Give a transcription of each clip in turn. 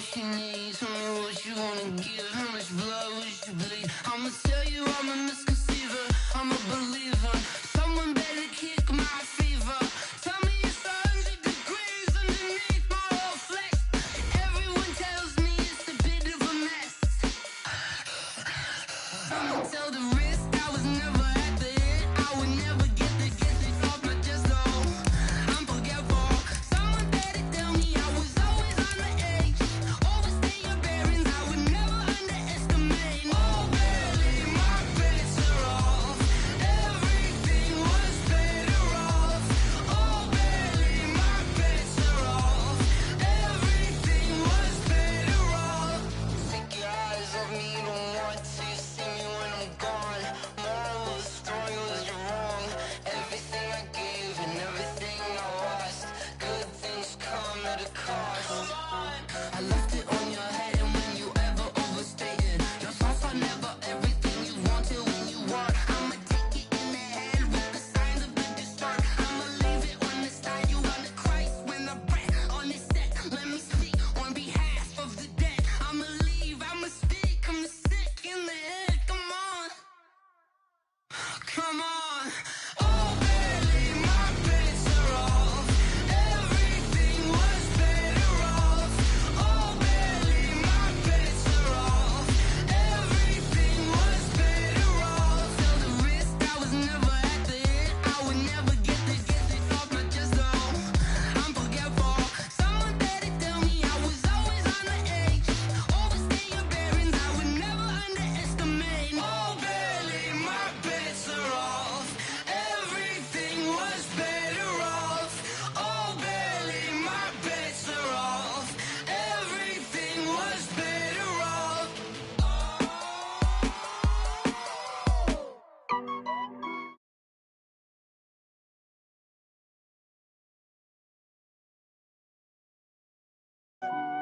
what you need, tell me what you wanna give. How much blood would you bleed? I'ma tell you I'm a misconceiver, I'm a believer. Someone better kick my fever. Tell me it's 100 degrees underneath my whole flesh. Everyone tells me it's a bit of a mess. I'ma tell the risk I was never at the end. I would never get this off my chest, though. I'm forgetful. Someone better tell me I was always on the edge. Overstay your bearings, I would never underestimate. Oh, barely, my bets are off. Everything was better off. Oh, barely, my bets are off. Everything was better off. Take your eyes off me, don't want to see me when I'm gone. Moral of the story was you're wrong. Everything I gave and everything I lost. Good things come at a cost. I left it on your head, and when you ever overstated, your thoughts are never everything you wanted when you want. I'ma take it in the head with the signs of the distort. I'ma leave it on the side. You on the Christ when the breath on this set. Let me speak on behalf of the dead. I'ma leave, I'ma speak. I'm the sick in the head. Come on, come on. Oh, barely, my bets are off. Everything was better off. Oh, barely, my bets are off. Everything was better off. Tell the risk I was never at the end. I would never get this off my chest, though. I'm forgetful. Someone better tell me I was always on the edge. Overstay your bearings, I would never underestimate. Oh, barely, my bets are off. Everything was better off. Oh, barely, my bets are off. Everything was better off.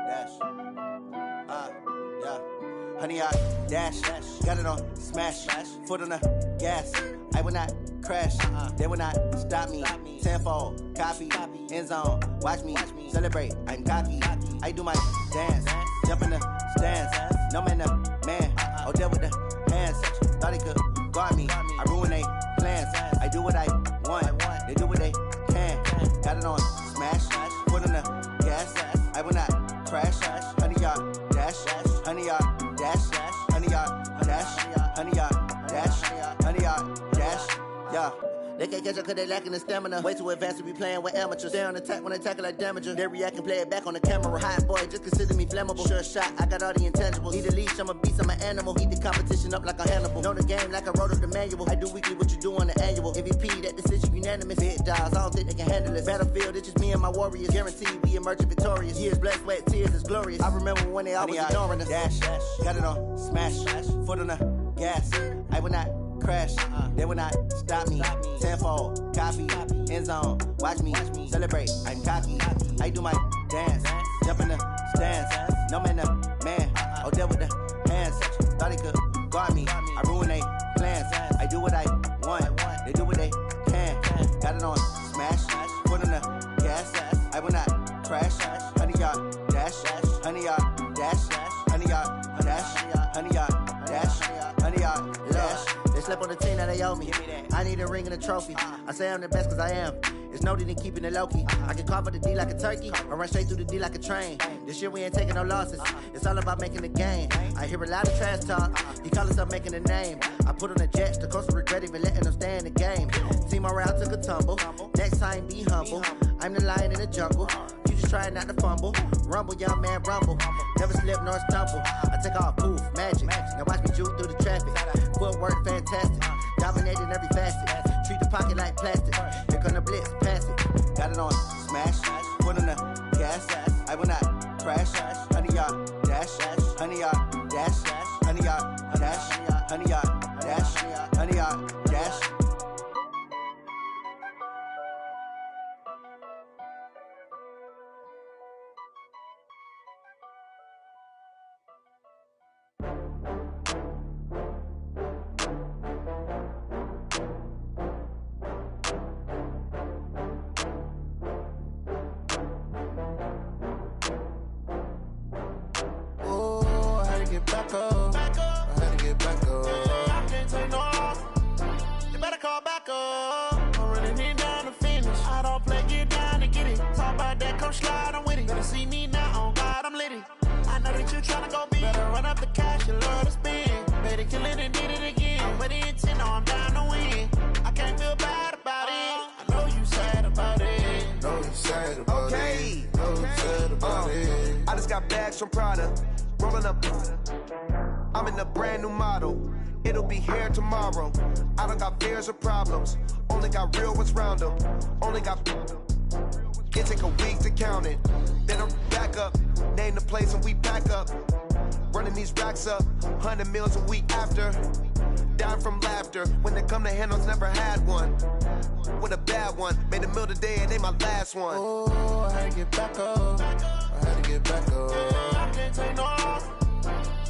Dash. Yeah. Honey, I dash. Got it on smash. Foot on the gas. I will not crash. They will not stop me. Tenfold, copy. End zone. Watch me celebrate. I'm cocky. I do my dance. Jump in the stands. No man, the man. Oh, deal with the hands. Thought he could guard me. I ruin they plans. I do what I want. They do what they can. Got it on smash. Foot on the gas. I will not crash. Honey, yard dash. Honey, yard dash. Honey, yard dash. Honey, yard dash. Honey, yard dash. Yeah. They can't catch up cause they lacking the stamina. Way too advanced to be playing with amateurs. Stay on attack when they tackle like damager. They react and play it back on the camera. Hot boy, just consider me flammable. Sure shot, I got all the intangibles. Need a leash, I'm a beast, I'm an animal. Heat the competition up like a Hannibal. Know the game like I wrote up the manual. I do weekly what you do on the annual. MVP, that decision unanimous. Big dogs, I don't think they can handle it. Battlefield, it's just me and my warriors. Guaranteed we emerging victorious. Years, blood, sweat, tears, it's glorious. I remember when they always ignoring us. Dash, got it on smash. Foot on the gas. I will not crash. They will not stop me. Tenfold, copy. End zone. Watch me celebrate. I'm cocky. I do my dance. Jump in the stands. No man, the man. Oh, deal with the hands. Thought he could guard me. I ruin they plans. I do what I want. They do what they can. Got it on smash. Foot on the gas. I will not crash. Honey, yard dash. Honey, yard dash. Honey, yard dash. Honey, yard dash. Honey, yard dash. They slept on the team that they owe me. I need a ring and a trophy. I say I'm the best cause I am. It's no need in keeping it low key. I can carve for the D like a turkey, or run straight through the D like a train. This year we ain't taking no losses. It's all about making the game. I hear a lot of trash talk. He call himself making a name. I put on the jets, the coach will regret even letting them stay in the game. Team morale took a tumble. Next time be humble. I'm the lion in the jungle. You just trying not to fumble. Rumble, young man, rumble. Never slip nor stumble. I take off, poof, magic. Now watch me juke through the traffic. Footwork fantastic. Dominating every facet. Treat the pocket like plastic. Here come the blitz, pass it. Got it on smash. Foot on the gas. I will not crash. Honey, yard dash. Honey, yard dash. Honey, yard dash. Honey, yard dash. Honey, yard dash. back up. I had to get back up. I can't take no loss. You better call back up. I'm running it down to finish. I don't play, get down to get it. Talk about that, come slide, I'm with it. Better see me now, on God, I'm litty. I know that you tryna go big. Better run up the cash, you love to spend. Better kill it and did it again. But the intent, no, I'm down to win. I can't feel bad about it. I know you sad about it. Know you sad about it. Know you sad about it. I just got bags from Prada. Rolling up. I'm in a brand new model. It'll be here tomorrow. I don't got fears or problems. Only got real ones round them. Only got. It take a week to count it. Then I'm back up. Name the place and we back up. Running these racks up. 100 meals a week after. Dying from laughter. When they come to handles, never had one. With a bad one. Made a meal today and they my last one. Oh, I had to get back up. I had to get back up. I can't take no loss.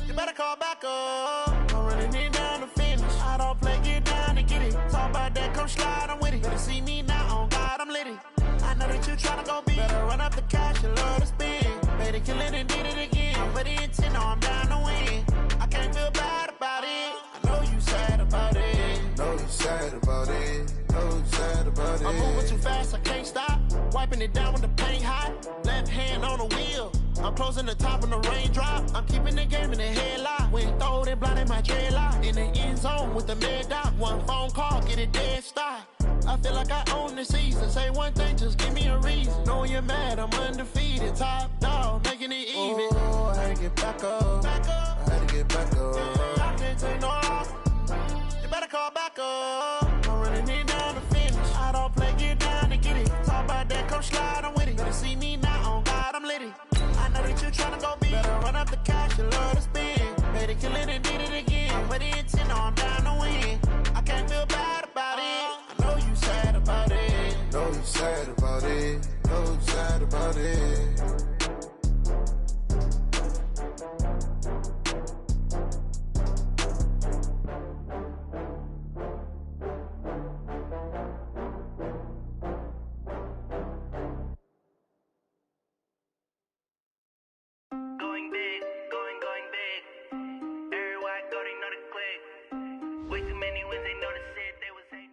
You better call back up. I'm running it down to finish. I don't play, get down to get it. Talk about that, come slide, I'm with it. Better see me now, on God, I'm litty. I know that you tryna go big. Better run up the cash, you love to spend. Better kill it and did it again. But the intent, no, I'm down to win. I can't feel bad about it. I know you sad about it. Know you sad about it. Know you sad about it. I'm moving too fast, I can't stop. Wiping it down with the paint hot. Left hand on the wheel. I'm closing the top on the raindrop. I'm keeping the game in the headlock. When throwed and blinded my dreadlock. In the end zone with the mad dot. One phone call, get it dead stop. I feel like I own the season. Say one thing, just give me a reason. Knowing you're mad, I'm undefeated. Top dog, making it even. Oh, I had to get back up. I had to get back up. I can't take no loss. You better call back up. I'm running it down to finish. I don't play, get down to get it. Talk about that, come slide, I'm with it. Better see me now, on God, I'm litty. I know that you tryna go big. Better run up the cash, you love to spend. Better kill it and did it again. But the intent, no, I'm down to win. I can't feel bad about it. I know you sad about it. Know you sad about it. Know you sad about it. Going big, going big. Everywhere I go, they know the click. Way too many wins, they know the shit. They was hating.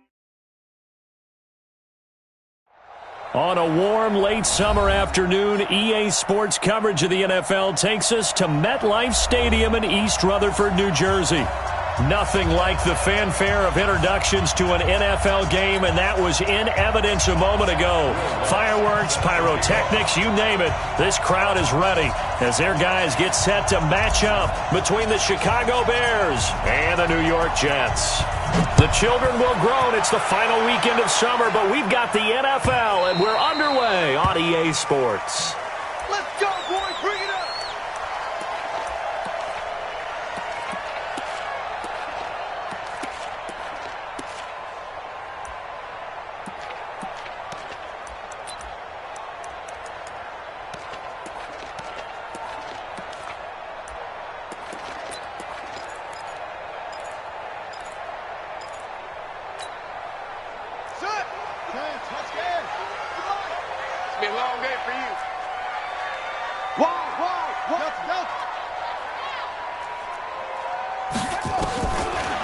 On a warm, late summer afternoon, EA Sports coverage of the NFL takes us to MetLife Stadium in East Rutherford, New Jersey. Nothing like the fanfare of introductions to an NFL game, and that was in evidence a moment ago. Fireworks, pyrotechnics, you name it. This crowd is ready as their guys get set to match up between the Chicago Bears and the New York Jets. The children will groan. It's the final weekend of summer, but we've got the NFL, and we're underway on EA Sports. Let's go, boys. Bring it up. Be a long day for you.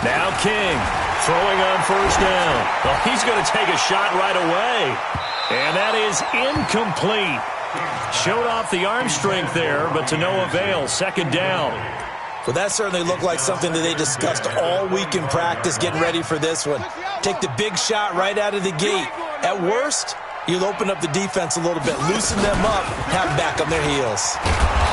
Now King throwing on first down. Well, he's going to take a shot right away. And that is incomplete. Showed off the arm strength there, but to no avail. Second down. Well, that certainly looked like something that they discussed all week in practice, getting ready for this one. Take the big shot right out of the gate. At worst, you'll open up the defense a little bit, loosen them up, have them back on their heels.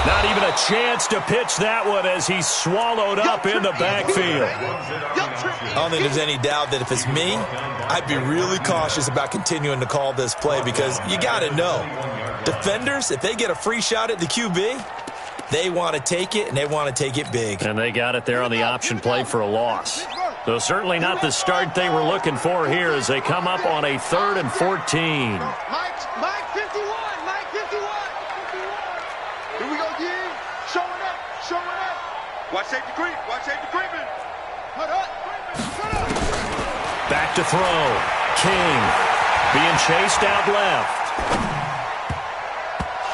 Not even a chance to pitch that one as he's swallowed up in the backfield. I don't think there's any doubt that if it's me, I'd be really cautious about continuing to call this play because you got to know, defenders, if they get a free shot at the QB, they want to take it, and they want to take it big. And they got it there on the option play for a loss. So certainly not the start they were looking for here as they come up on a 3rd and 14. Mike 51. Here we go, D. Showing up. Watch safety creep. Creeping. Cut up. Back to throw. King being chased out left.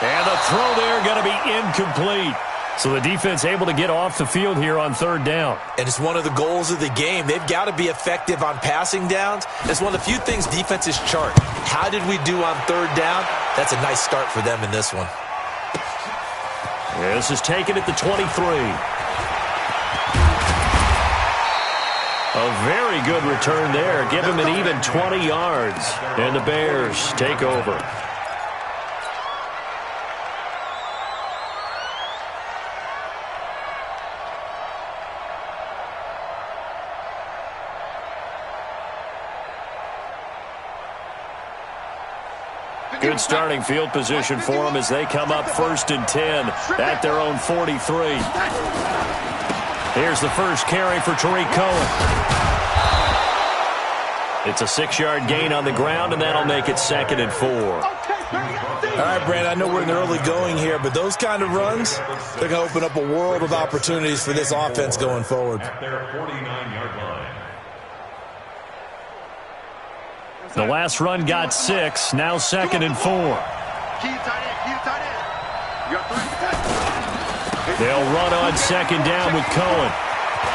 And the throw there going to be incomplete. So the defense able to get off the field here on third down. And it's one of the goals of the game. They've got to be effective on passing downs. It's one of the few things defenses chart. How did we do on third down? That's a nice start for them in this one. This is taken at the 23. A very good return there. Give him an even 20 yards. And the Bears take over. Good starting field position for them as they come up 1st and 10 at their own 43. Here's the first carry for Tariq Cohen. It's a 6-yard gain on the ground, and that'll make it 2nd and 4. All right, Brandon, I know we're in the early going here, but those kind of runs, they're going to open up a world of opportunities for this offense going forward. The last run got 6, now 2nd and 4. They'll run on 2nd down with Cohen.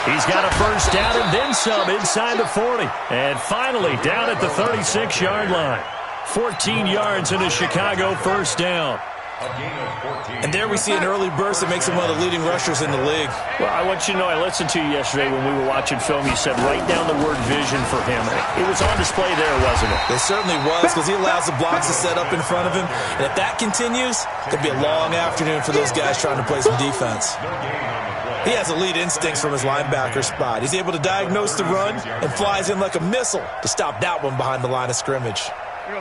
He's got a first down and then some inside the 40. And finally down at the 36-yard line. 14 yards in a Chicago first down. And there we see an early burst that makes him one of the leading rushers in the league. Well, I want you to know, I listened to you yesterday when we were watching film. You said write down the word vision for him. It was on display there, wasn't it? It certainly was, because he allows the blocks to set up in front of him. And if that continues, it'll be a long afternoon for those guys trying to play some defense. He has elite instincts from his linebacker spot. He's able to diagnose the run and flies in like a missile to stop that one behind the line of scrimmage.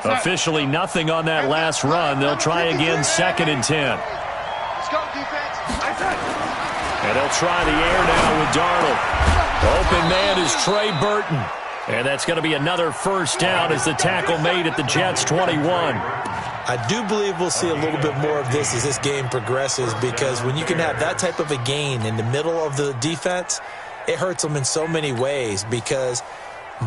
Officially nothing on that last run. They'll try again 2nd and 10. Let's go, defense. And they'll try the air now with Darnold. Open man is Trey Burton. And that's going to be another first down as the tackle made at the Jets' 21. I do believe we'll see a little bit more of this as this game progresses, because when you can have that type of a gain in the middle of the defense, it hurts them in so many ways, because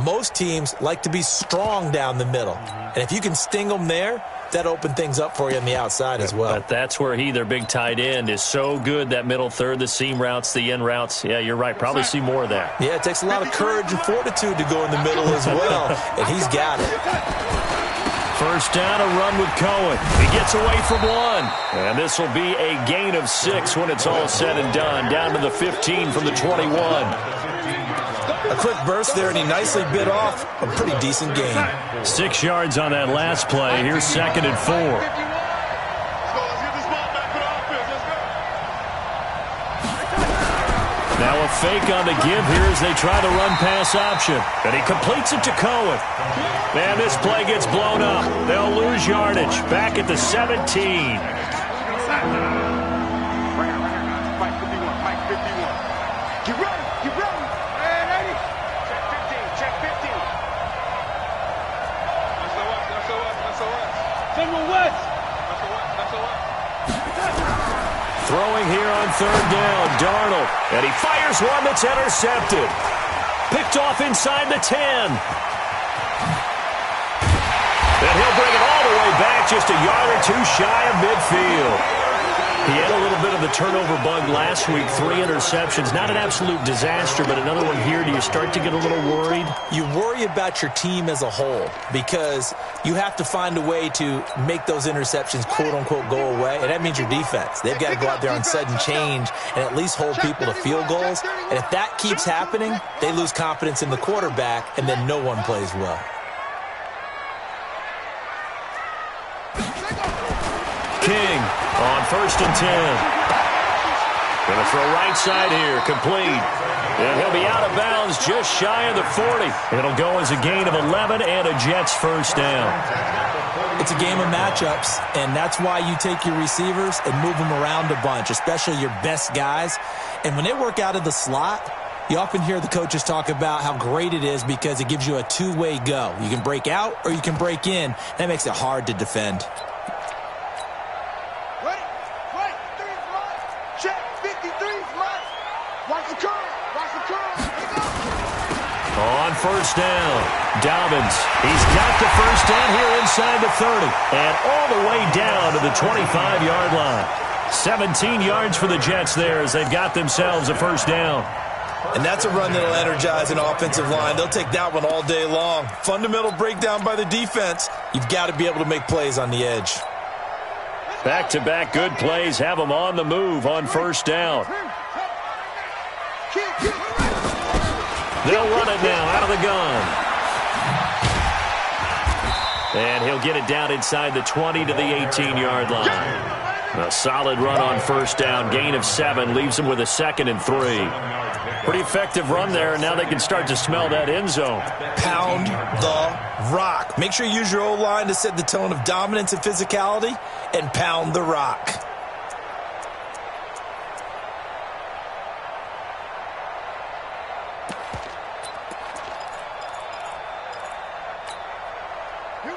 most teams like to be strong down the middle. And if you can sting them there, that opens things up for you on the outside as well. But that's where their big tight end, is so good, that middle third, the seam routes, the in routes. Yeah, you're right. Probably see more of that. Yeah, it takes a lot of courage and fortitude to go in the middle as well, and he's got it. First down, a run with Cohen. He gets away from one. And this will be a gain of 6 when it's all said and done. Down to the 15 from the 21. A quick burst there, and he nicely bit off a pretty decent gain. 6 yards on that last play. Here's 2nd and 4. Now a fake on the give here as they try to run pass option. And he completes it to Cohen. Man, this play gets blown up. They'll lose yardage. Back at the 17. Throwing here on 3rd down, Darnold. And he fires one that's intercepted. Picked off inside the 10. And he'll bring it all the way back, just a yard or 2 shy of midfield. He had a little bit of the turnover bug last week, 3 interceptions. Not an absolute disaster, but another one here. Do you start to get a little worried? You worry about your team as a whole, because you have to find a way to make those interceptions, quote-unquote, go away, and that means your defense. They've got to go out there on sudden change and at least hold people to field goals. And if that keeps happening, they lose confidence in the quarterback, and then no one plays well. King on 1st and 10. Going to throw right side here, complete. And he'll be out of bounds just shy of the 40. It'll go as a gain of 11 and a Jets first down. It's a game of matchups, and that's why you take your receivers and move them around a bunch, especially your best guys. And when they work out of the slot, you often hear the coaches talk about how great it is because it gives you a two-way go. You can break out or you can break in. That makes it hard to defend. On first down, Dobbins. He's got the first down here inside the 30 and all the way down to the 25-yard line. 17 yards for the Jets there as they've got themselves a first down. And that's a run that'll energize an offensive line. They'll take that one all day long. Fundamental breakdown by the defense. You've got to be able to make plays on the edge. Back-to-back good plays have them on the move on first down. They'll run it now out of the gun. And he'll get it down inside the 20 to the 18-yard line. A solid run on first down. Gain of 7 leaves them with a 2nd and 3. Pretty effective run there, and now they can start to smell that end zone. Pound the rock. Make sure you use your O-line to set the tone of dominance and physicality, and pound the rock.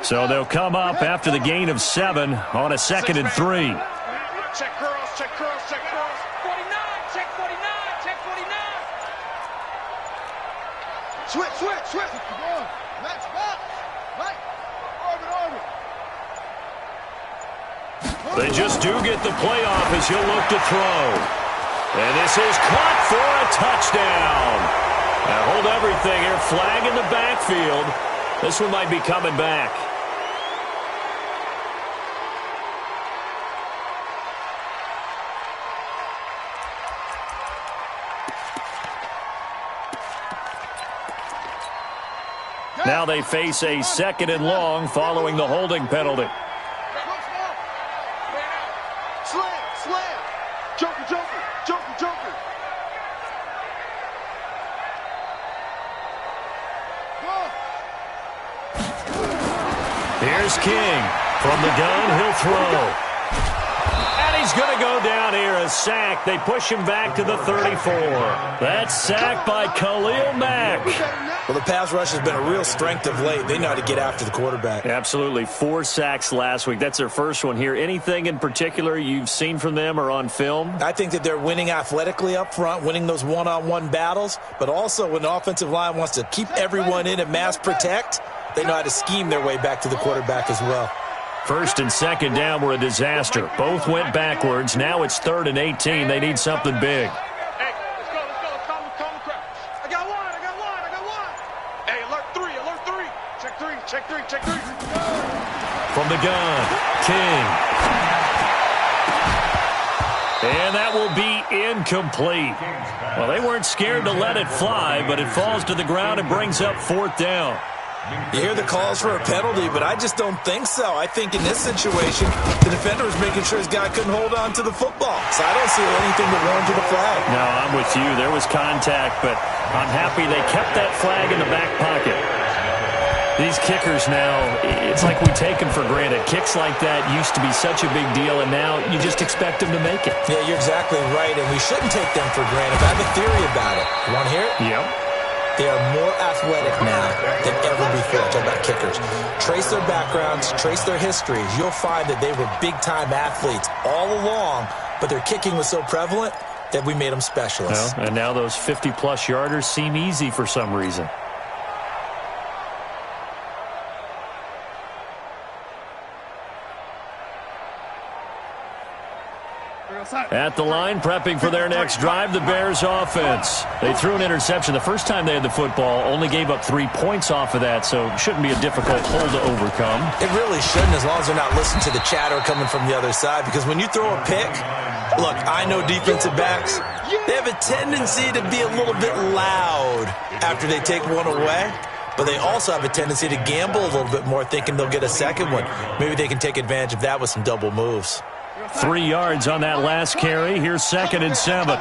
So they'll come up after the gain of 7 on a 2nd and 3. Check curls, check curls, check curls. 49, check 49, check 49. Switch, switch, switch. Match back. Right. Orbit. They just do get the play off as he'll look to throw. And this is caught for a touchdown. Now hold everything here. Flag in the backfield. This one might be coming back. Now they face a 2nd and long following the holding penalty. Slam, slam. Joker, joker, joker, joker. Here's King. From the gun, he'll throw. And he's going to go down here. A sack. They push him back to the 34. That's sacked by Khalil Mack. Well, the pass rush has been a real strength of late. They know how to get after the quarterback. Absolutely. 4 sacks last week. That's their first one here. Anything in particular you've seen from them or on film? I think that they're winning athletically up front, winning those one-on-one battles, but also when the offensive line wants to keep everyone in and mass protect, they know how to scheme their way back to the quarterback as well. 1st and 2nd down were a disaster. Both went backwards. Now it's 3rd and 18. They need something big. Hey, let's go, let's go. Calm the crowd. I got one, I got one, I got one. Hey, alert 3, alert 3. Check 3, check 3, check 3. From the gun, King. And that will be incomplete. Well, they weren't scared to let it fly, but it falls to the ground and brings up 4th down. You hear the calls for a penalty, but I just don't think so. I think in this situation, the defender was making sure his guy couldn't hold on to the football. So I don't see anything to warrant to the flag. No, I'm with you. There was contact, but I'm happy they kept that flag in the back pocket. These kickers now, it's like we take them for granted. Kicks like that used to be such a big deal, and now you just expect them to make it. Yeah, you're exactly right, and we shouldn't take them for granted. I have a theory about it. You want to hear it? Yep. They are more athletic now than ever before. Talk about kickers. Trace their backgrounds, trace their histories. You'll find that they were big-time athletes all along, but their kicking was so prevalent that we made them specialists. Well, and now those 50-plus yarders seem easy for some reason. At the line, prepping for their next drive, the Bears offense. They threw an interception the first time they had the football, only gave up 3 points off of that, so it shouldn't be a difficult hole to overcome. It really shouldn't, as long as they're not listening to the chatter coming from the other side, because when you throw a pick, look, I know defensive backs, they have a tendency to be a little bit loud after they take one away, but they also have a tendency to gamble a little bit more, thinking they'll get a second one. Maybe they can take advantage of that with some double moves. 3 yards on that last carry. Here's 2nd and 7.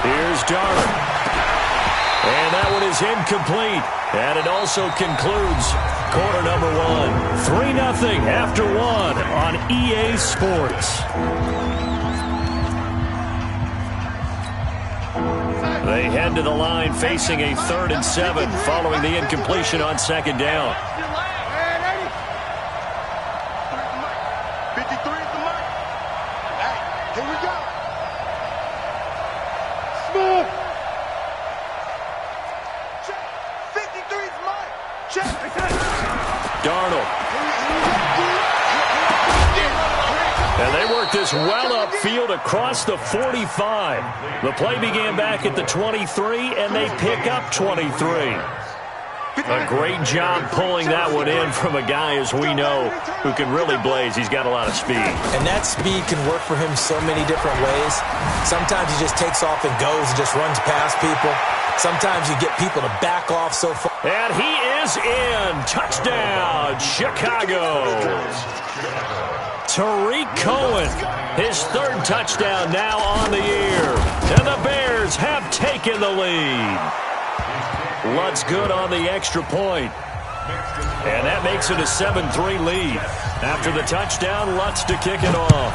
Here's Darnold. And that one is incomplete. And it also concludes quarter number 1. 3-0 after 1 on EA Sports. They head to the line facing a 3rd and 7 following the incompletion on 2nd down. 53 at the mark. Hey, here we go. Smooth. Check. 53 is mine. Check. Darnold. And they work this well upfield across the 45. The play began back at the 23, and they pick up 23. A great job pulling that one in from a guy, as we know, who can really blaze. He's got a lot of speed. And that speed can work for him so many different ways. Sometimes he just takes off and goes and just runs past people. Sometimes you get people to back off so far. And he is in. Touchdown, Chicago. Tariq Cohen, his third touchdown now on the year. And the Bears have taken the lead. Lutz good on the extra point. And that makes it a 7-3 lead. After the touchdown, Lutz to kick it off.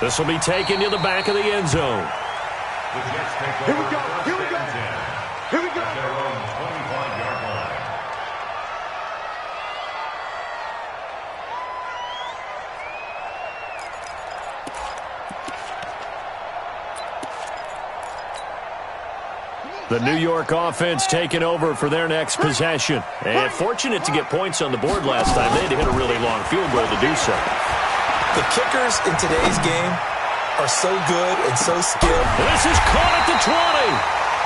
This will be taken to the back of the end zone. Here we go. Here we go. Here we go. The New York offense taking over for their next possession. And fortunate to get points on the board last time. They had to hit a really long field goal to do so. The kickers in today's game are so good and so skilled. This is caught at the 20.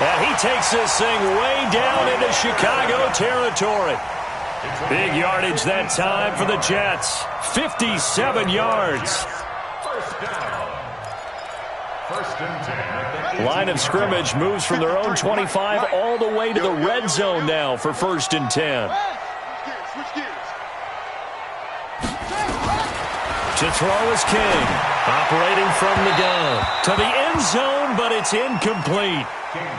And he takes this thing way down into Chicago territory. Big yardage that time for the Jets. 57 yards. Line of scrimmage moves from their own 25 all the way to the red zone now for 1st and 10. Switch gears. To throw is King. Operating from the gun. To the end zone, but it's incomplete.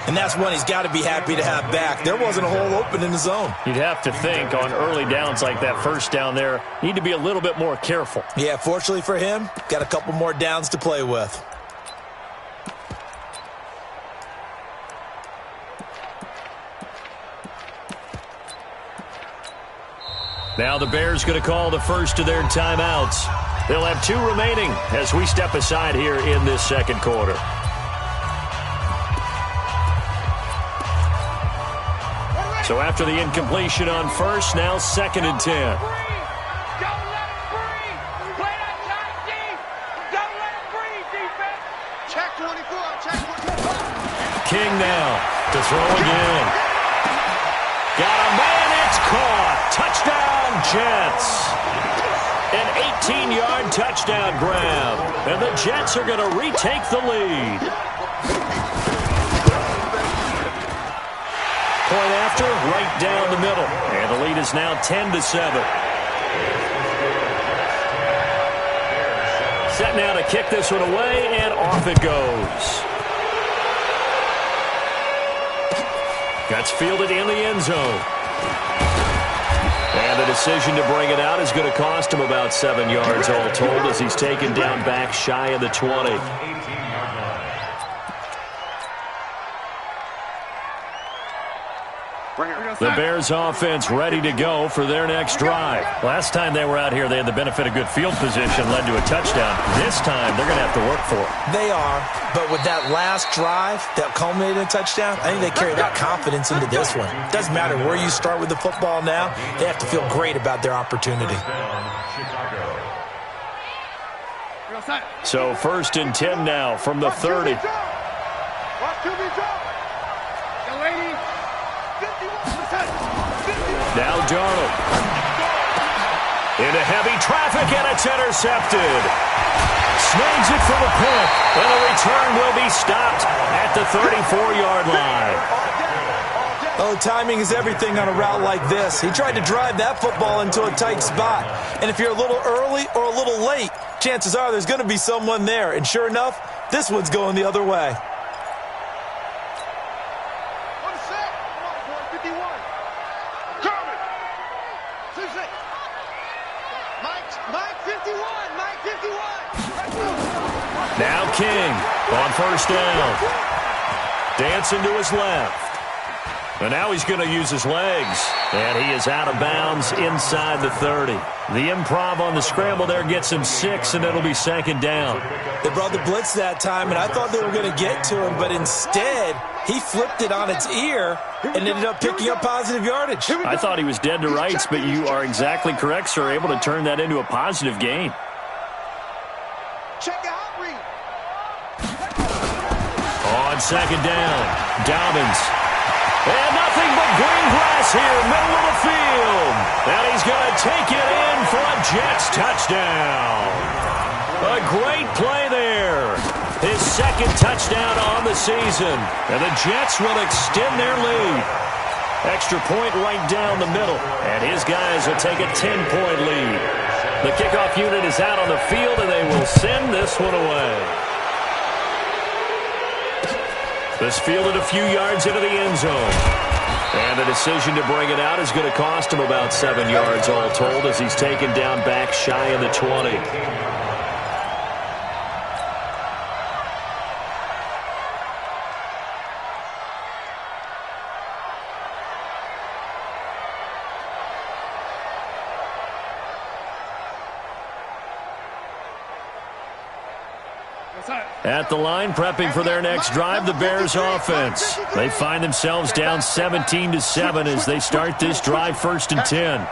And that's one he's got to be happy to have back. There wasn't a hole open in the zone. You'd have to think on early downs like that first down there, need to be a little bit more careful. Yeah, fortunately for him, got a couple more downs to play with. Now the Bears going to call the first of their timeouts. They'll have 2 remaining as we step aside here in this second quarter. So after the incompletion on first, now 2nd and 10. King now to throw again. Got a man, it's caught. Touchdown, Jets. An 18-yard touchdown grab. And the Jets are going to retake the lead. Point after, right down the middle. And the lead is now 10-7. Set now to kick this one away, and off it goes. That's fielded in the end zone. And the decision to bring it out is going to cost him about 7 yards all told as he's taken down back shy of the 20. The Bears offense ready to go for their next drive. Last time they were out here, they had the benefit of good field position, led to a touchdown. This time, they're going to have to work for it. They are, but with that last drive that culminated in a touchdown, I think they carry that confidence into this one. It doesn't matter where you start with the football now. They have to feel great about their opportunity. So 1st and 10 now from the 30. Now Darnold. Into heavy traffic, and it's intercepted. Snags it for the pick, and the return will be stopped at the 34-yard line. Oh, timing is everything on a route like this. He tried to drive that football into a tight spot. And if you're a little early or a little late, chances are there's going to be someone there. And sure enough, this one's going the other way. Now King on 1st down. Dancing to his left. And now he's going to use his legs. And he is out of bounds inside the 30. The improv on the scramble there gets him 6, and it'll be second down. They brought the blitz that time, and I thought they were going to get to him, but instead he flipped it on its ear and ended up picking up positive yardage. I thought he was dead to rights, but you are exactly correct, sir, able to turn that into a positive gain. Check out read. On second down, Dobbins. And nothing but green grass here, middle of the field. And he's going to take it in for a Jets touchdown. A great play there. His second touchdown on the season. And the Jets will extend their lead. Extra point right down the middle. And his guys will take a 10-point lead. The kickoff unit is out on the field, and they will send this one away. This fielded a few yards into the end zone. And the decision to bring it out is going to cost him about 7 yards all told as he's taken down back shy of the 20. At the line, prepping for their next drive, the Bears offense. They find themselves down 17-7 as they start this drive 1st and 10.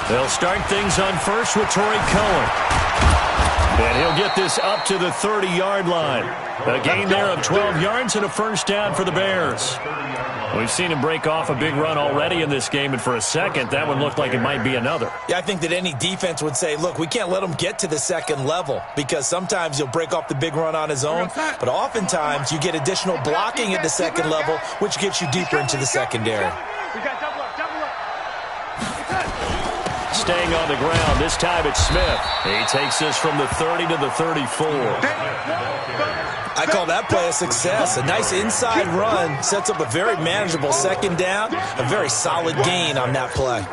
They'll start things on first with Torrey Cohen. And he'll get this up to the 30-yard line. A gain there of 12 yards and a first down for the Bears. We've seen him break off a big run already in this game, and for a second, that one looked like it might be another. Yeah, I think that any defense would say, look, we can't let him get to the second level because sometimes he'll break off the big run on his own, but oftentimes you get additional blocking at the second level, which gets you deeper into the secondary. Staying on the ground, this time it's Smith. He takes this from the 30 to the 34. I call that play a success. A nice inside run sets up a very manageable second down, a very solid gain on that play.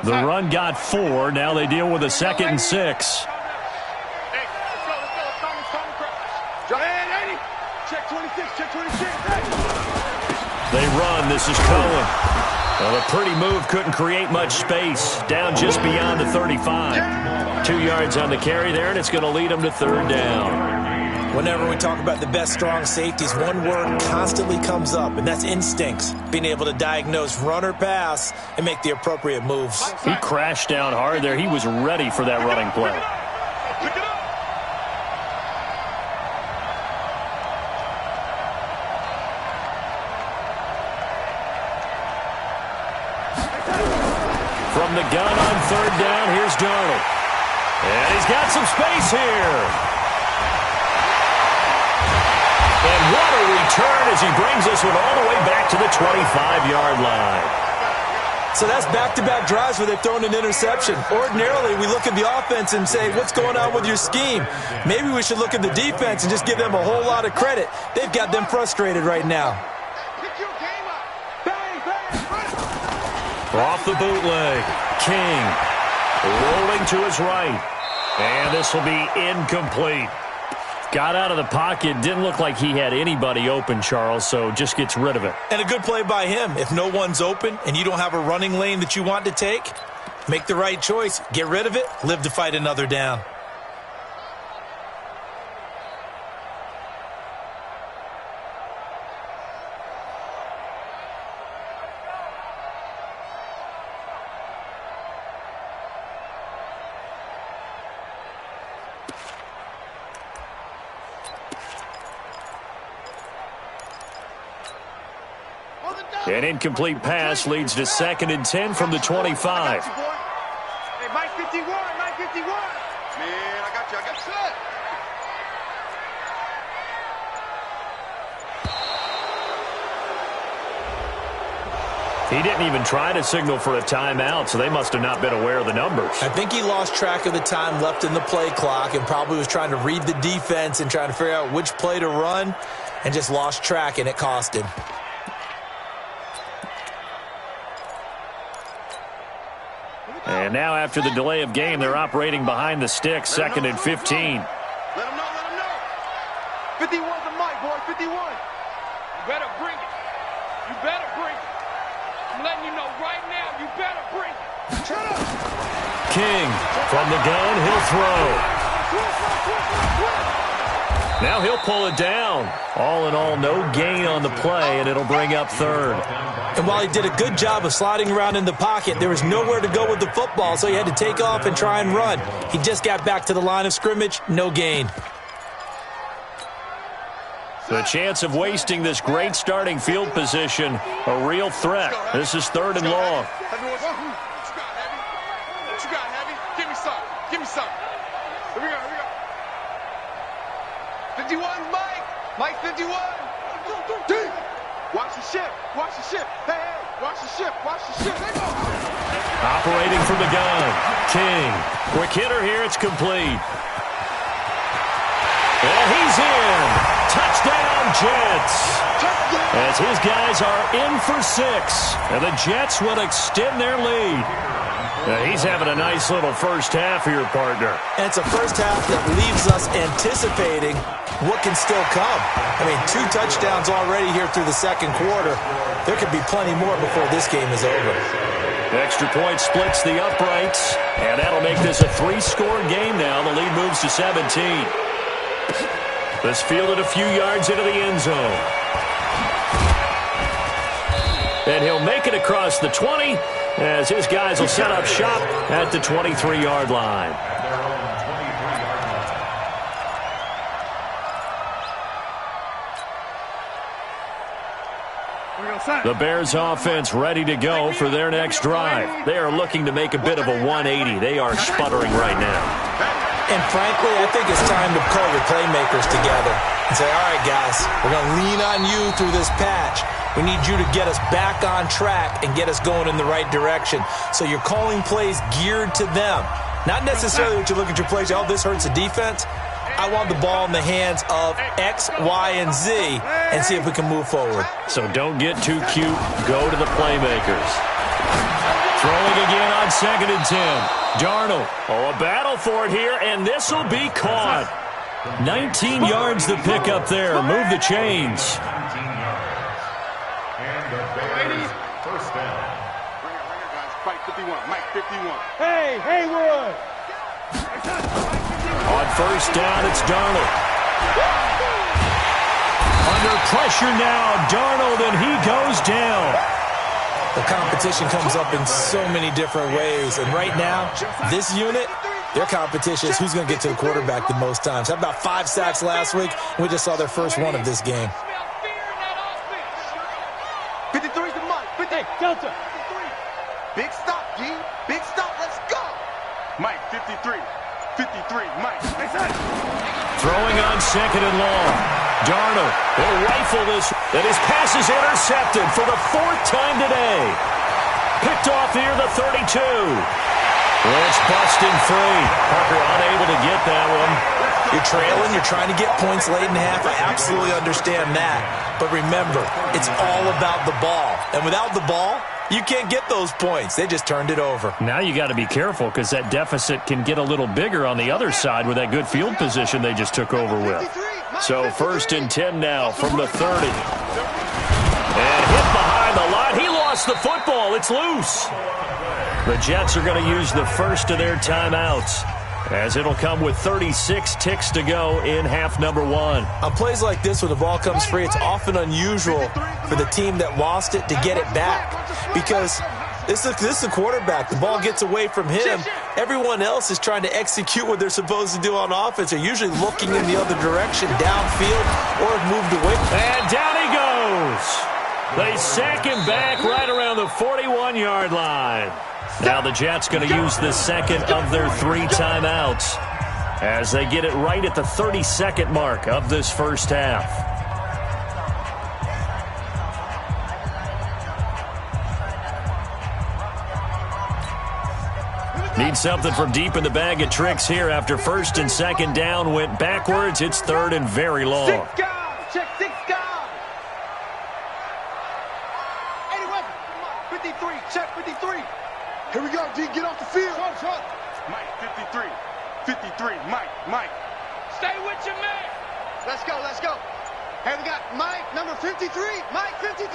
The run got 4. Now they deal with a 2nd and 6. Check 26, check 26. They run. This is Cohen. Well, a pretty move couldn't create much space. Down just beyond the 35. 2 yards on the carry there, and it's going to lead them to 3rd down. Whenever we talk about the best strong safeties, one word constantly comes up, and that's instincts. Being able to diagnose run or pass and make the appropriate moves. He crashed down hard there. He was ready for that running play. Pick it up. From the gun on 3rd down, here's Darnold. And he's got some space here. And what a return as he brings this one all the way back to the 25-yard line. So that's back-to-back drives where they've thrown an interception. Ordinarily, we look at the offense and say, what's going on with your scheme? Maybe we should look at the defense and just give them a whole lot of credit. They've got them frustrated right now. Off the bootleg, King rolling to his right. And this will be incomplete. Got out of the pocket, didn't look like he had anybody open, Charles, so just gets rid of it. And a good play by him. If no one's open and you don't have a running lane that you want to take, make the right choice. Get rid of it, live to fight another down. An incomplete pass leads to 2nd and 10 from the 25. Hey, Mike 51, Mike 51. Man, I got you set. He didn't even try to signal for a timeout, so they must have not been aware of the numbers. I think he lost track of the time left in the play clock and probably was trying to read the defense and trying to figure out which play to run and just lost track, and it cost him. And now after the delay of game, they're operating behind the sticks, 2nd and 15. Let him know, let him know. 51's the mic, boy, 51. You better bring it. You better bring it. I'm letting you know right now, you better bring it. Shut up. King from the gun, he'll throw. Now he'll pull it down. All in all, no gain on the play, and it'll bring up 3rd. And while he did a good job of sliding around in the pocket, there was nowhere to go with the football, so he had to take off and try and run. He just got back to the line of scrimmage, no gain. The chance of wasting this great starting field position, a real threat. This is 3rd and long. What you got, Heavy? Give me some. Give me some. Here we go, here we go. 51, Mike. Mike 51. Deep. Watch the ship. Watch the ship. Hey, hey. Watch the ship. Watch the ship. They go. Operating from the gun. King. Quick hitter here. It's complete. And he's in. Touchdown, Jets. As his guys are in for 6. And the Jets will extend their lead. He's having a nice little first half here, partner. And it's a first half that leaves us anticipating what can still come. I mean, 2 touchdowns already here through the 2nd quarter. There could be plenty more before this game is over. Extra point splits the uprights, and that'll make this a 3-score game now. The lead moves to 17. This fielded a few yards into the end zone. And he'll make it across the 20 as his guys will set up shop at the 23-yard line. The Bears offense ready to go for their next drive. They are looking to make a bit of a 180. They are sputtering right now. And frankly, I think it's time to call your playmakers together and say, all right, guys, we're going to lean on you through this patch. We need you to get us back on track and get us going in the right direction. So you're calling plays geared to them. Not necessarily what you look at your plays, oh, this hurts the defense. I want the ball in the hands of X, Y, and Z and see if we can move forward. So don't get too cute. Go to the playmakers. Throwing again on 2nd and 10. Darnold. Oh, a battle for it here, and this will be caught. 19 yards to pick up there. Move the chains. First down. Bring it, guys. Fight 51. Mike 51. Hey, Haywood. On first down, it's Darnold. Under pressure now, Darnold, and he goes down. The competition comes up in so many different ways. And right now, this unit, their competition is who's going to get to the quarterback the most times. How about 5 sacks last week? We just saw their first one of this game. 53's the Mike. 50. Hey, Delta. 53. Big stop, G. Big stop. Let's go. Mike 53. 53, Mike. Throwing on 2nd and long. Darnold will rifle this, and his pass is intercepted for the 4th time today. Picked off near the 32. It's busting free. Parker unable to get that one. You're trailing, you're trying to get points late in half. I absolutely understand that. But remember, it's all about the ball. And without the ball, you can't get those points. They just turned it over. Now you got to be careful because that deficit can get a little bigger on the other side with that good field position they just took over with. So 1st and 10 now from the 30. And hit behind the line. He lost the football. It's loose. The Jets are going to use the first of their timeouts, as it'll come with 36 ticks to go in half number 1. On plays like this where the ball comes free, it's often unusual for the team that lost it to get it back, because this is the quarterback. The ball gets away from him. Everyone else is trying to execute what they're supposed to do on offense. They're usually looking in the other direction, downfield, or have moved away. And down he goes. They sack him back right around the 41-yard line. Now the Jets going to use the second of their 3 timeouts as they get it right at the 32nd mark of this first half. Need something from deep in the bag of tricks here after 1st and 2nd down went backwards. It's 3rd and very long. 6 guys. Check 6 guys. 81. 53. Check 53. Here we go, D. Get off the field. Mike, 53. 53. Mike. Stay with your man. Let's go. Hey, we got Mike, number 53. Mike, 53.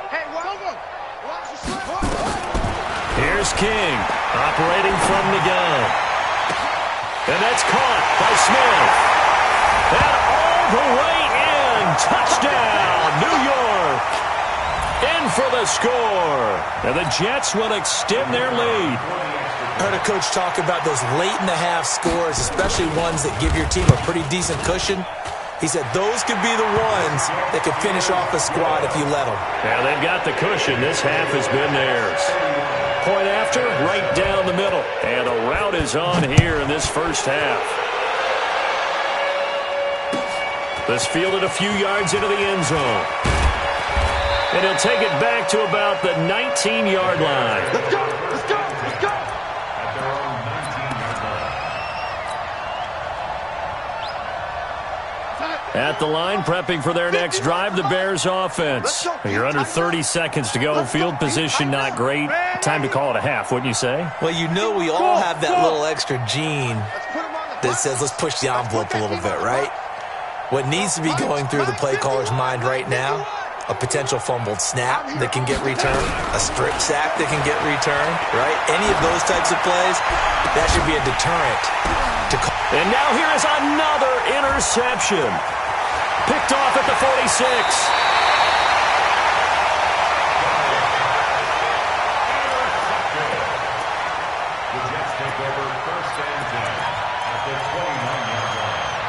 Hey, watch your slip. Here's King, operating from the gun. And that's caught by Smith. And all the way in. Touchdown, New York. In for the score. And the Jets will extend their lead. I heard a coach talk about those late-in-the-half scores, especially ones that give your team a pretty decent cushion. He said those could be the ones that could finish off a squad if you let them. Yeah, they've got the cushion. This half has been theirs. Point after, right down the middle. And a rout is on here in this first half. This fielded a few yards into the end zone. And he'll take it back to about the 19-yard line. Let's go. At the line, prepping for their next drive, the Bears offense. You're under 30 seconds to go. Field position not great. Time to call it a half, wouldn't you say? Well, you know we all have that little extra gene that says let's push the envelope a little bit, right? What needs to be going through the play caller's mind right now, a potential fumbled snap that can get returned, a strip sack that can get returned, right? Any of those types of plays, that should be a deterrent to call. And now here is another interception. Picked off at the 46. The Jets take over first and 10 at the 29-yard line.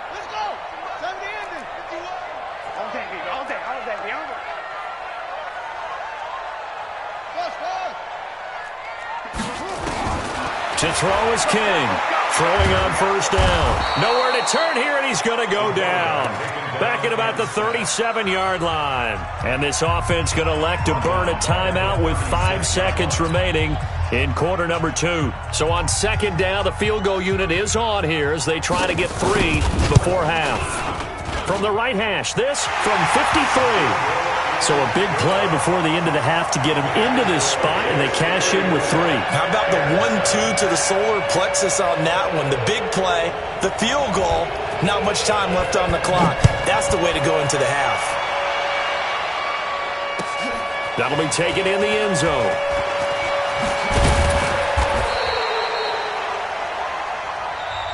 Let's go. Time to end it. 51. All day. To throw is King. Throwing on first down. Nowhere to turn here, and he's going to go down. Back at about the 37-yard line. And this offense going to elect to burn a timeout with 5 seconds remaining in quarter number 2. So on second down, the field goal unit is on here as they try to get 3 before half. From the right hash, this from 53. So a big play before the end of the half to get him into this spot, and they cash in with 3. How about the 1-2 to the solar plexus on that one? The big play, the field goal, not much time left on the clock. That's the way to go into the half. That'll be taken in the end zone.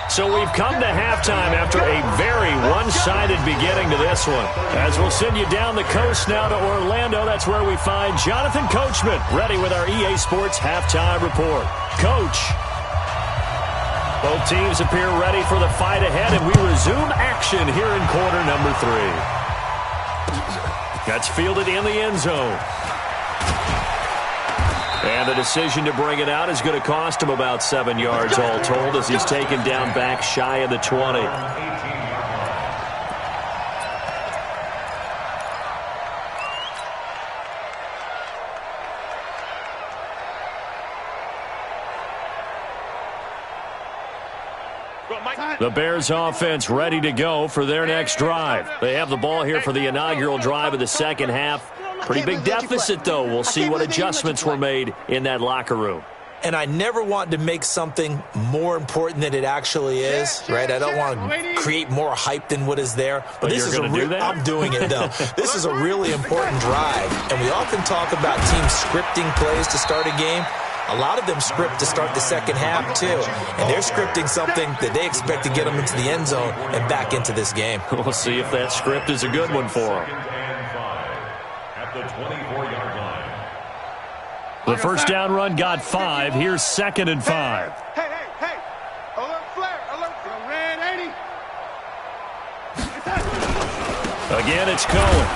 So we've come to halftime after a very one-sided beginning to this one. As we'll send you down the coast now to Orlando, that's where we find Jonathan Coachman, ready with our EA Sports Halftime Report. Coach, both teams appear ready for the fight ahead, and we resume action here in quarter number 3. That's fielded in the end zone. And the decision to bring it out is going to cost him about 7 yards all told as he's taken down back shy of the 20. The Bears offense ready to go for their next drive. They have the ball here for the inaugural drive of the second half. Pretty big deficit, though. We'll see what adjustments were made in that locker room. And I never want to make something more important than it actually is, right? I don't want to create more hype than what is there. But this is I'm doing it, though. This is a really important drive. And we often talk about teams scripting plays to start a game. A lot of them script to start the second half, too. And they're scripting something that they expect to get them into the end zone and back into this game. We'll see if that script is a good one for them. At the 24-yard line. The first down run got 5. Here's 2nd and 5. Hey. Alert flare. Red 80. Again, it's Cohen.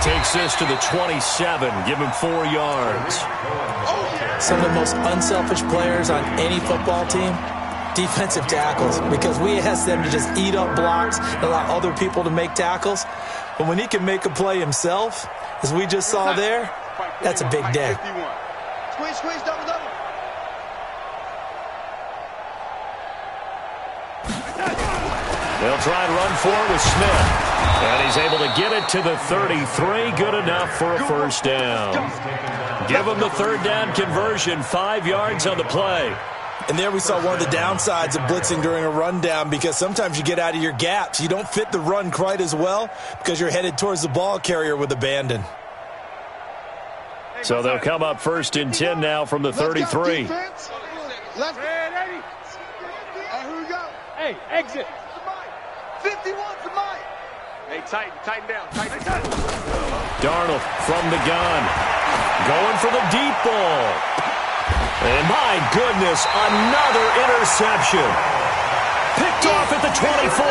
Takes this to the 27. Give him 4 yards. Some of the most unselfish players on any football team, defensive tackles, because we ask them to just eat up blocks and allow other people to make tackles. But when he can make a play himself, as we just saw there, that's a big day. Squeeze, double. They'll try and run for it with Smith. And he's able to get it to the 33. Good enough for a first down. Give him the third down conversion. 5 yards on the play. And there we saw one of the downsides of blitzing during a rundown, because sometimes you get out of your gaps. You don't fit the run quite as well because you're headed towards the ball carrier with abandon. So they'll come up 1st and 10 now from the 33. Let's go, Eddie. Hey, here we go. Hey, exit. 51 to Mike. Hey, tighten down. Darnold from the gun. Going for the deep ball. And my goodness, another interception. Picked off at the 24.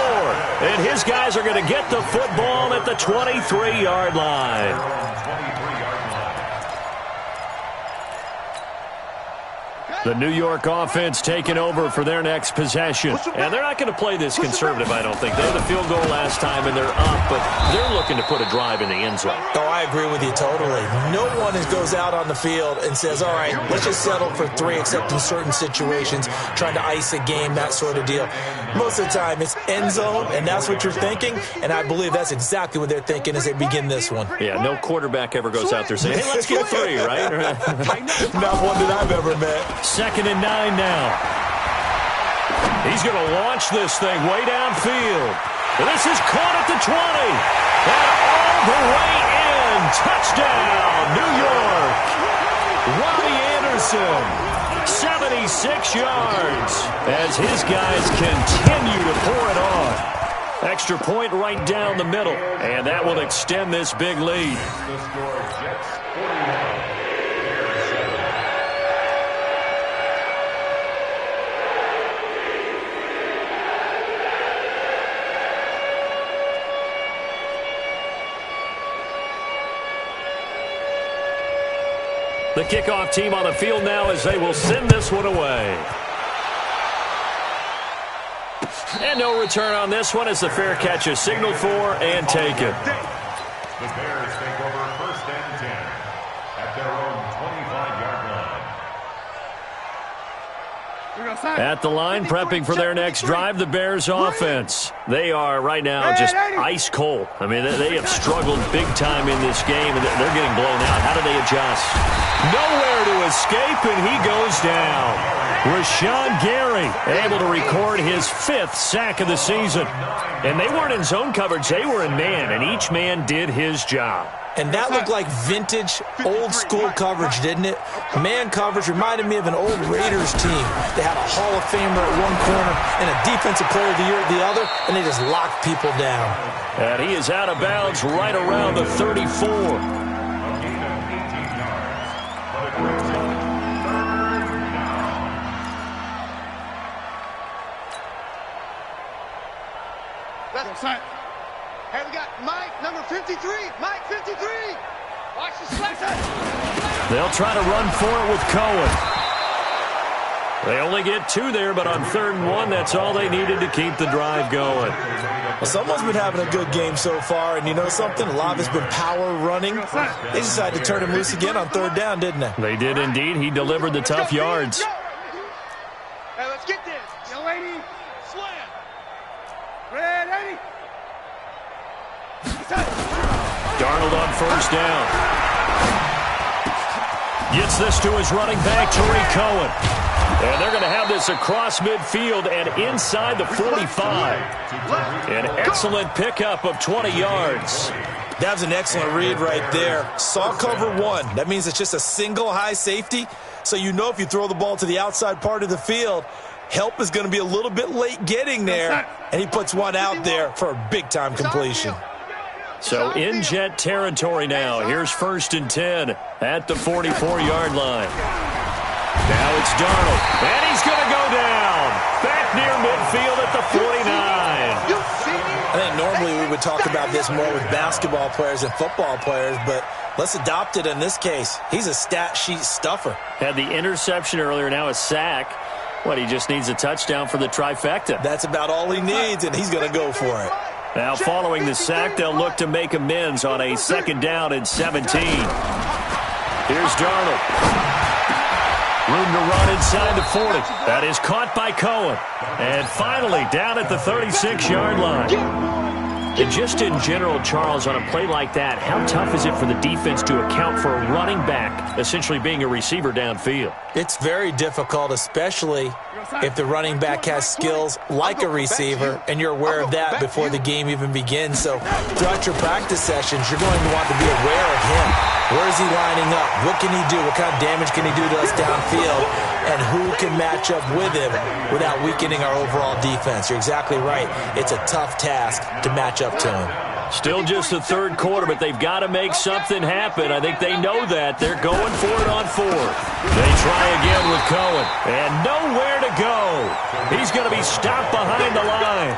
And his guys are going to get the football at the 23-yard line. The New York offense taking over for their next possession. And they're not going to play this conservative, I don't think. They had the field goal last time, and they're up, but they're looking to put a drive in the end zone. Oh, I agree with you totally. No one goes out on the field and says, all right, let's just settle for 3, except in certain situations, trying to ice a game, that sort of deal. Most of the time, it's end zone, and that's what you're thinking, and I believe that's exactly what they're thinking as they begin this one. Yeah, no quarterback ever goes out there saying, hey, let's get 3, right? Not one that I've ever met. 2nd and 9 now. He's going to launch this thing way downfield. This is caught at the 20. And all the way in. Touchdown, New York. Robbie Anderson, 76 yards, as his guys continue to pour it on. Extra point right down the middle, and that will extend this big lead. The score, Jets 41. The kickoff team on the field now as they will send this one away. And no return on this one as the fair catch is signaled for and taken. The Bears take over 1st and 10 at their own 25-yard line. At the line, prepping for their next drive, the Bears offense. They are right now just ice cold. I mean, they have struggled big time in this game, and they're getting blown out. How do they adjust? Nowhere to escape, and he goes down. Rashawn Gary able to record his 5th sack of the season. And they weren't in zone coverage. They were in man, and each man did his job. And that looked like vintage, old-school coverage, didn't it? Man coverage reminded me of an old Raiders team. They had a Hall of Famer at one corner and a Defensive Player of the Year at the other, and they just locked people down. And he is out of bounds right around the 34. Hey, we got Mike, number 53. Mike, 53. Watch the slash. They'll try to run for it with Cohen. They only get 2 there, but on 3rd and 1, that's all they needed to keep the drive going. Well, someone's been having a good game so far, and you know something? A lot of it's been power running. They decided to turn him loose again on 3rd down, didn't they? They did indeed. He delivered the tough yards. Hey, let's get this. Young lady, slam. Red, Eddie. Darnold on 1st down. Gets this to his running back, Tariq Cohen. And they're going to have this across midfield and inside the 45. An excellent pickup of 20 yards. That was an excellent read right there. Saw cover 1. That means it's just a single high safety. So you know if you throw the ball to the outside part of the field, help is going to be a little bit late getting there. And he puts one out there for a big-time completion. So in Jet territory now. Here's 1st and 10 at the 44-yard line. Now it's Darnold, and he's going to go down. Back near midfield at the 49. I think normally we would talk about this more with basketball players and football players, but let's adopt it in this case. He's a stat sheet stuffer. Had the interception earlier, now a sack. He just needs a touchdown for the trifecta. That's about all he needs, and he's going to go for it. Now following the sack, they'll look to make amends on a 2nd down and 17. Here's Darnold. Room to run inside the 40. That is caught by Cohen. And finally, down at the 36-yard line. And just in general, Charles, on a play like that, how tough is it for the defense to account for a running back essentially being a receiver downfield? It's very difficult, especially if the running back has skills like a receiver, and you're aware of that before the game even begins. So throughout your practice sessions, you're going to want to be aware of him. Where is he lining up? What can he do? What kind of damage can he do to us downfield? And who can match up with him without weakening our overall defense? You're exactly right. It's a tough task to match up to him. Still just the third quarter, but they've got to make something happen. I think they know that. They're going for it on fourth. They try again with Cohen. And nowhere to go. He's going to be stopped behind the line.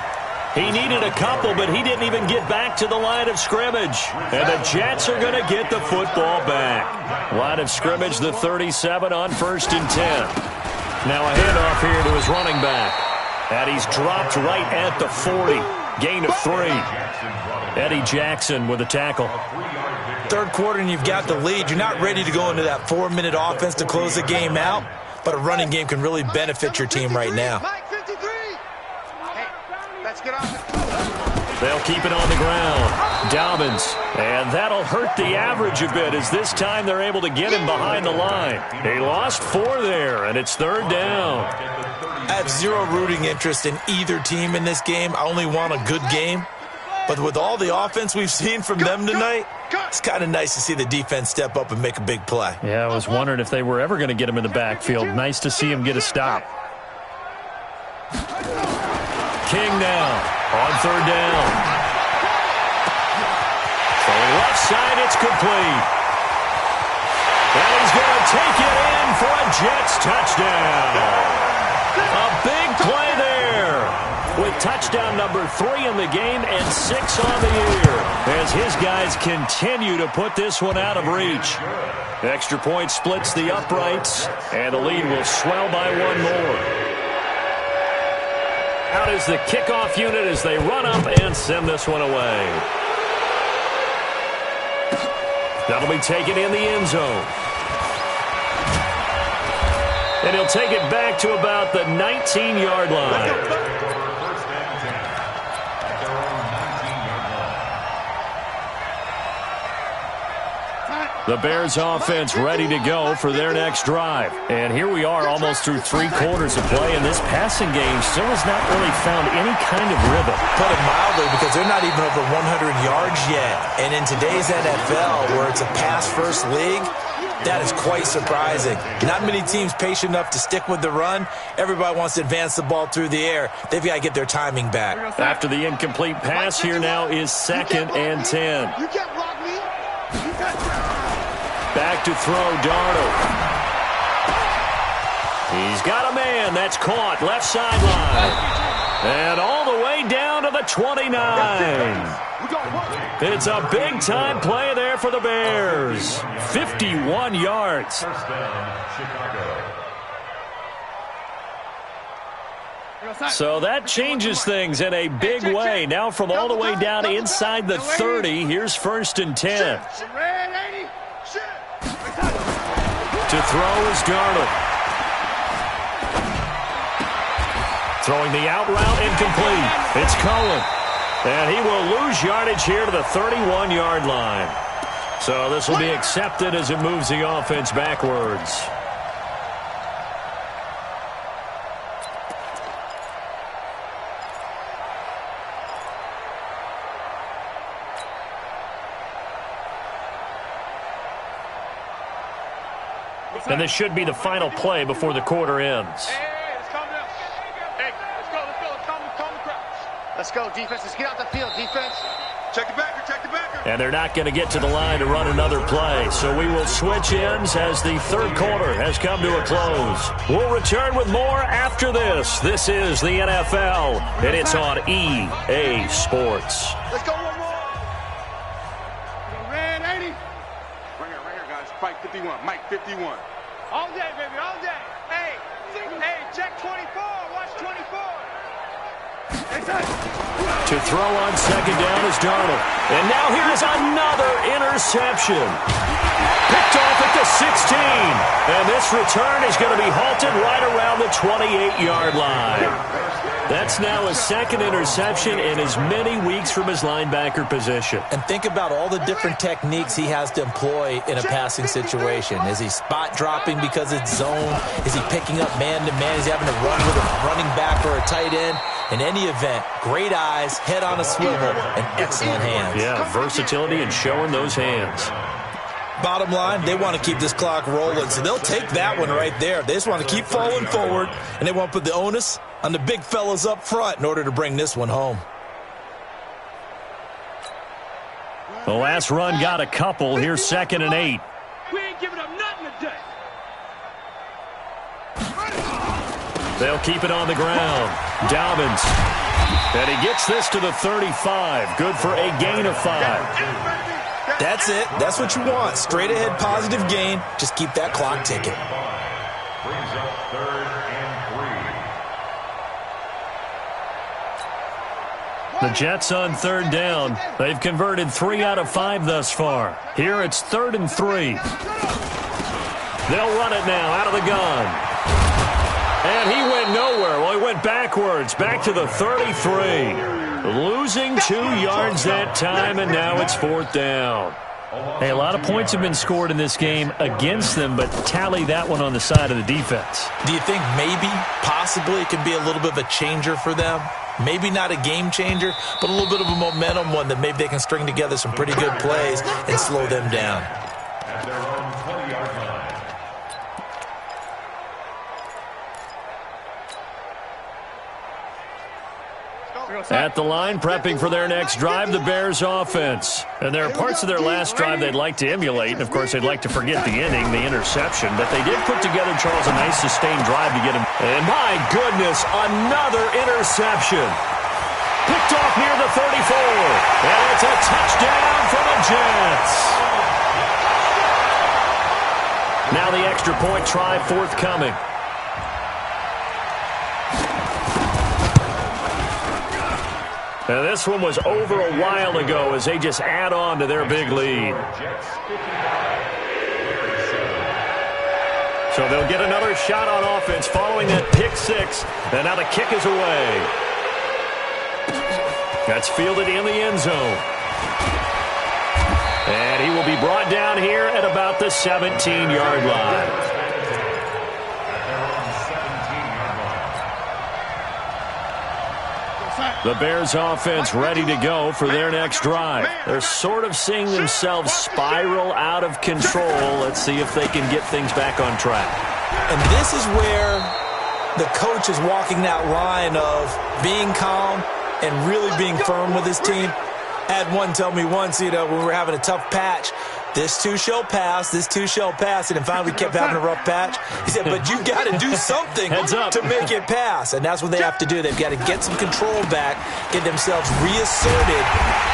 He needed a couple, but he didn't even get back to the line of scrimmage. And the Jets are going to get the football back. Line of scrimmage, the 37 on 1st and 10. Now a handoff here to his running back. And he's dropped right at the 40. Gain of 3. Eddie Jackson with a tackle. Third quarter and you've got the lead. You're not ready to go into that 4-minute offense to close the game out, but a running game can really benefit your team right now. They'll keep it on the ground. Dobbins. And that'll hurt the average a bit as this time they're able to get him behind the line. He lost 4 there, and it's 3rd down. I have zero rooting interest in either team in this game. I only want a good game. But with all the offense we've seen from them tonight, it's kind of nice to see the defense step up and make a big play. Yeah, I was wondering if they were ever going to get him in the backfield. Nice to see him get a stop. King now on 3rd down. So left side, it's complete. And he's going to take it in for a Jets touchdown. A big play there with touchdown number 3 in the game and 6 on the year as his guys continue to put this one out of reach. Extra point splits the uprights, and the lead will swell by 1 more. Out is the kickoff unit as they run up and send this one away. That'll be taken in the end zone. And he'll take it back to about the 19-yard line. The Bears offense ready to go for their next drive. And here we are almost through 3 quarters of play, and this passing game still has not really found any kind of rhythm. Put it mildly, because they're not even over 100 yards yet. And in today's NFL, where it's a pass-first league, that is quite surprising. Not many teams patient enough to stick with the run. Everybody wants to advance the ball through the air. They've got to get their timing back. After the incomplete pass, here now is 2nd and 10. You can't block me. You can't. Back to throw, Darnold. He's got a man. That's caught. Left sideline. And all the way down to the 29. It's a big-time play there for the Bears. 51 yards. So that changes things in a big way. Now from all the way down inside the 30, here's 1st and 10. To throw is Darnold. Throwing the out route incomplete. It's Cohen. And he will lose yardage here to the 31-yard line. So this will be accepted as it moves the offense backwards. And this should be the final play before the quarter ends. Hey, let's calm down. Hey, let's go. Calm the crowd. Let's go, defense. Let's get out the field, defense. Check the backer. And they're not going to get to the line to run another play. So we will switch ends as the 3rd quarter has come to a close. We'll return with more after this. This is the NFL, and it's on EA Sports. Let's go one more. Red 80. Right here, guys. Mike 51. Mike 51. All day, baby, all day. Hey, check 24. Watch 24. To throw on 2nd down is Darnold. And now here's another interception. Picked off at the 16. And this return is going to be halted right around the 28-yard line. That's now his second interception in as many weeks from his linebacker position. And think about all the different techniques he has to employ in a passing situation. Is he spot dropping because it's zone? Is he picking up man-to-man? Is he having to run with a running back or a tight end? In any event, great eyes, head on a swivel, and excellent hands. Yeah, versatility and showing those hands. Bottom line, they want to keep this clock rolling, so they'll take that one right there. They just want to keep falling forward, and they want to put the onus on the big fellas up front in order to bring this one home. The last run got a couple. Here's 2nd and 8. We ain't giving up nothing today. They'll keep it on the ground. Dobbins. And he gets this to the 35. Good for a gain of 5. That's it. That's what you want. Straight ahead positive gain. Just keep that clock ticking. Brings up 3rd and 3. The Jets on 3rd down. They've converted 3 out of 5 thus far. Here it's 3rd and 3. They'll run it now out of the gun. And he went nowhere. Well, he went backwards, back to the 33. Losing 2 yards that time, and now it's 4th down. Hey, a lot of points have been scored in this game against them, but tally that one on the side of the defense. Do you think maybe, possibly, it could be a little bit of a changer for them? Maybe not a game changer, but a little bit of a momentum one that maybe they can string together some pretty good plays and slow them down. At their own 20-yard line. At the line, prepping for their next drive, the Bears offense. And there are parts of their last drive they'd like to emulate. And, of course, they'd like to forget the inning, the interception. But they did put together, Charles, a nice sustained drive to get him. And, my goodness, another interception. Picked off near the 34. And it's a touchdown for the Jets. Now the extra point try forthcoming. Now this one was over a while ago as they just add on to their big lead. So they'll get another shot on offense following that pick 6. And now the kick is away. That's fielded in the end zone. And he will be brought down here at about the 17-yard line. The Bears offense ready to go for their next drive. They're sort of seeing themselves spiral out of control. Let's see if they can get things back on track. And this is where the coach is walking that line of being calm and really being firm with his team. I had one tell me once, when we were having a tough patch, this too shall pass, this too shall pass. And finally we kept having a rough patch. He said, but you got to do something to make it pass. And that's what they have to do. They've got to get some control back, get themselves reasserted,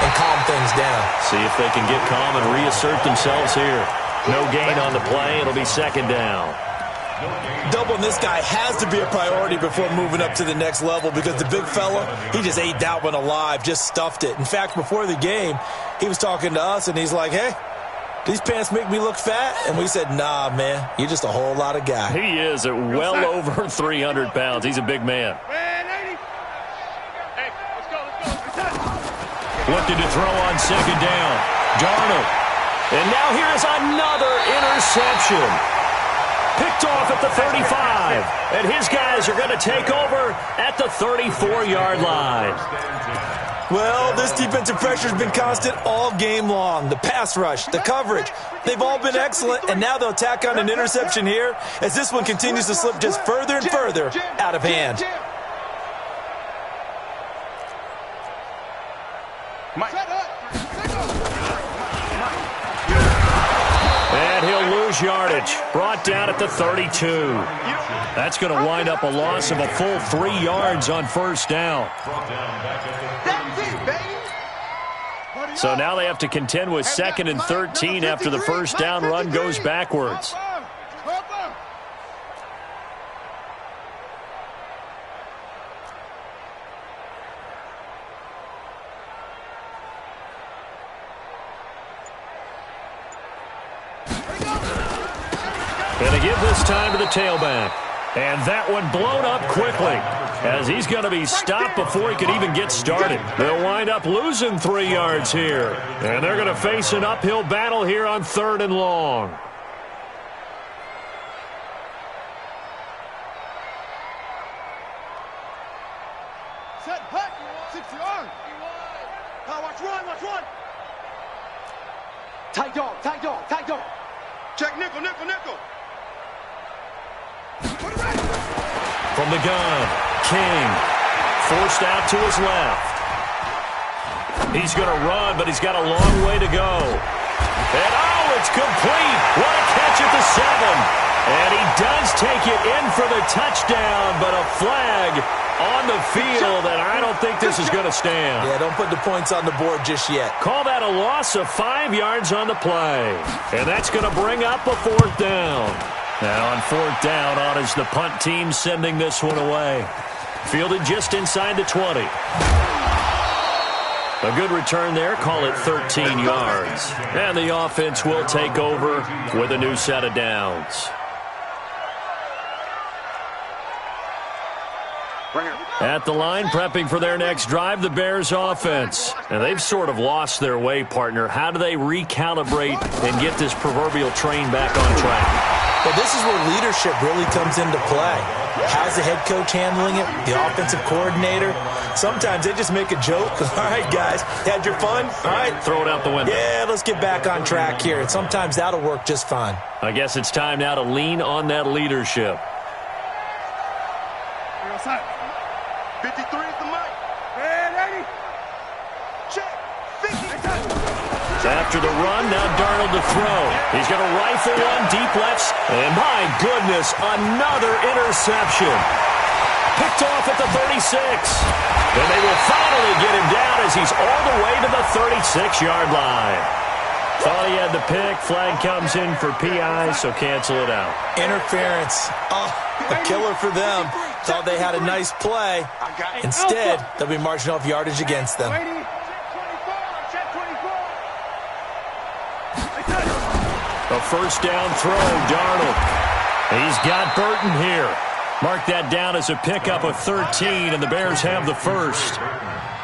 and calm things down. See if they can get calm and reassert themselves here. No gain on the play. It'll be 2nd down. Doubling this guy has to be a priority before moving up to the next level because the big fella, he just ate that one alive, just stuffed it. In fact, before the game, he was talking to us, and he's like, hey, these pants make me look fat? And we said, nah, man, you're just a whole lot of guy. He is at well over 300 pounds. He's a big man. Looking to throw on 2nd down. Darnold. And now here is another interception. Picked off at the 35. And his guys are going to take over at the 34-yard line. Well, this defensive pressure has been constant all game long. The pass rush, the coverage, they've all been excellent, and now they'll tack on an interception here as this one continues to slip just further and further out of hand. And he'll lose yardage. Brought down at the 32. That's going to wind up a loss of a full 3 yards on 1st down. So now they have to contend with 2nd and 13 after the 1st down run goes backwards. They give this time to the tailback. And that one blown up quickly, as he's going to be stopped before he could even get started. They'll wind up losing 3 yards here. And they're going to face an uphill battle here on 3rd and long. Set, hut, 6 yards. Now watch run, watch run. Tight dog, tight dog, tight dog. Check nickel, nickel, nickel. From the gun, King, forced out to his left. He's going to run, but he's got a long way to go. And, oh, it's complete. What a catch at the 7. And he does take it in for the touchdown, but a flag on the field, and I don't think this is going to stand. Yeah, don't put the points on the board just yet. Call that a loss of 5 yards on the play. And that's going to bring up a 4th down. Now on 4th down, on is the punt team sending this one away. Fielded just inside the 20. A good return there, call it 13 yards. And the offense will take over with a new set of downs. At the line, prepping for their next drive, the Bears offense. And they've sort of lost their way, partner. How do they recalibrate and get this proverbial train back on track? Well, this is where leadership really comes into play. How's the head coach handling it? The offensive coordinator? Sometimes they just make a joke. All right, guys, had your fun? All right. Throw it out the window. Yeah, let's get back on track here. And sometimes that'll work just fine. I guess it's time now to lean on that leadership. 53 is the mic. Man, 80. Check. 50. After the run, now Darnold to throw. He's going to rifle one deep left. And my goodness, another interception. Picked off at the 36. And they will finally get him down as he's all the way to the 36-yard line. Thought he had the pick. Flag comes in for PI, so cancel it out. Interference. Oh, a killer for them. Thought they had a nice play. Instead, they'll be marching off yardage against them. A 1st down throw, Darnold. He's got Burton here. Mark that down as a pickup of 13, and the Bears have the 1st.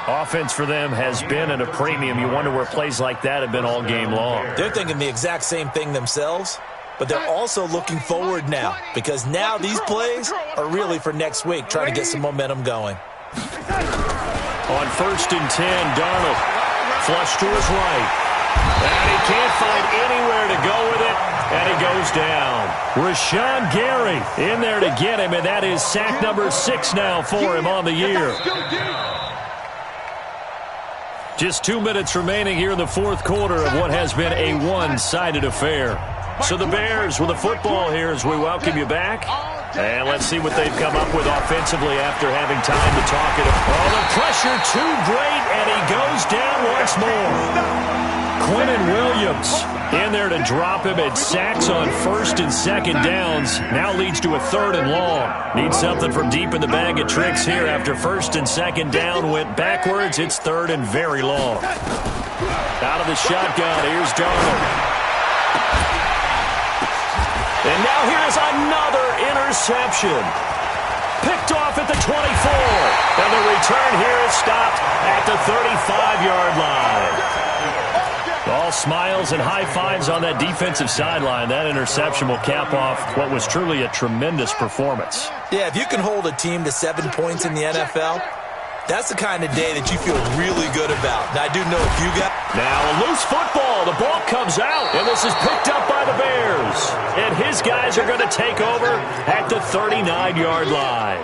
Offense for them has been at a premium. You wonder where plays like that have been all game long. They're thinking the exact same thing themselves, but they're also looking forward now, because now these plays are really for next week, trying to get some momentum going. On 1st and 10, Darnold flush to his right. And he can't find anywhere to go with it, and he goes down. Rashawn Gary in there to get him, and that is sack number 6 now for him on the year. Just 2 minutes remaining here in the 4th quarter of what has been a one-sided affair. So the Bears with the football here as we welcome you back. And let's see what they've come up with offensively after having time to talk it. Oh, the pressure too great, and he goes down once more. Quinnen Williams in there to drop him at sacks on 1st and 2nd downs. Now leads to a 3rd and long. Needs something from deep in the bag of tricks here after 1st and 2nd down went backwards. It's 3rd and very long. Out of the shotgun, here's Darnold. And now here's another interception. Picked off at the 24. And the return here is stopped at the 35-yard line. All smiles and high fives on that defensive sideline. That interception will cap off what was truly a tremendous performance. Yeah, if you can hold a team to 7 points in the NFL, that's the kind of day that you feel really good about. Now, I do know if you got... Now a loose football. The ball comes out, and this is picked up by the Bears. And his guys are going to take over at the 39-yard line.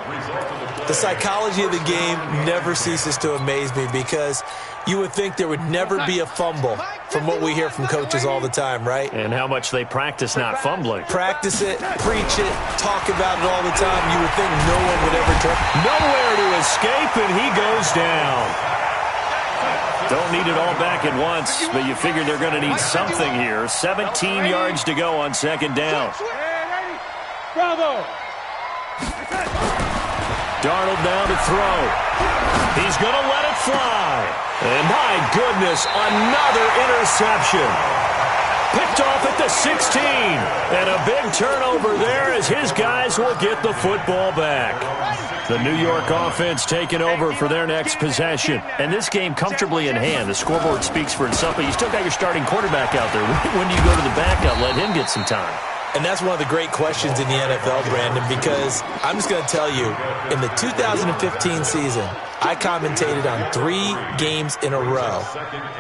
The psychology of the game never ceases to amaze me, because you would think there would never be a fumble from what we hear from coaches all the time, right? And how much they practice not fumbling. Practice it, preach it, talk about it all the time. You would think no one would ever turn. Nowhere to escape, and he goes down. Don't need it all back at once, but you figure they're going to need something here. 17 yards to go on 2nd down. Bravo! Darnold now to throw. He's going to let it fly. And my goodness, another interception. Picked off at the 16. And a big turnover there as his guys will get the football back. The New York offense taking over for their next possession. And this game comfortably in hand. The scoreboard speaks for itself, but you still got your starting quarterback out there. When do you go to the backup? Let him get some time. And that's one of the great questions in the NFL, Brandon, because I'm just going to tell you, in the 2015 season, I commentated on 3 games in a row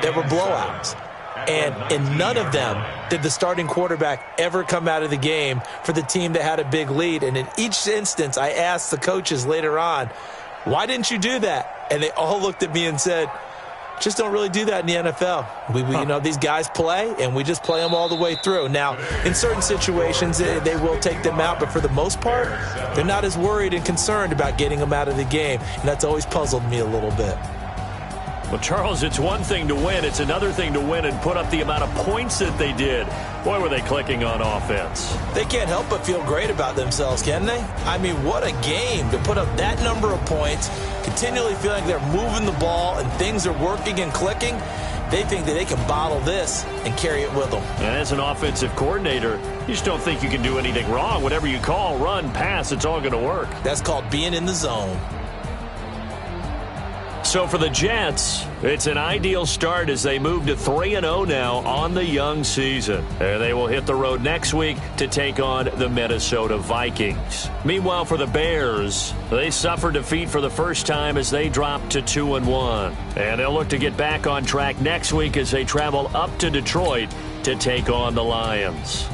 that were blowouts. And in none of them did the starting quarterback ever come out of the game for the team that had a big lead. And in each instance, I asked the coaches later on, why didn't you do that? And they all looked at me and said, just don't really do that in the NFL. You know, these guys play, and we just play them all the way through. Now, in certain situations, they will take them out, but for the most part, they're not as worried and concerned about getting them out of the game. And that's always puzzled me a little bit. Well, Charles, it's one thing to win. It's another thing to win and put up the amount of points that they did. Boy, were they clicking on offense. They can't help but feel great about themselves, can they? I mean, what a game to put up that number of points, continually feeling they're moving the ball and things are working and clicking. They think that they can bottle this and carry it with them. And as an offensive coordinator, you just don't think you can do anything wrong. Whatever you call, run, pass, it's all going to work. That's called being in the zone. So for the Jets, it's an ideal start as they move to 3-0 now on the young season. And they will hit the road next week to take on the Minnesota Vikings. Meanwhile, for the Bears, they suffered defeat for the first time as they dropped to 2-1. And they'll look to get back on track next week as they travel up to Detroit to take on the Lions.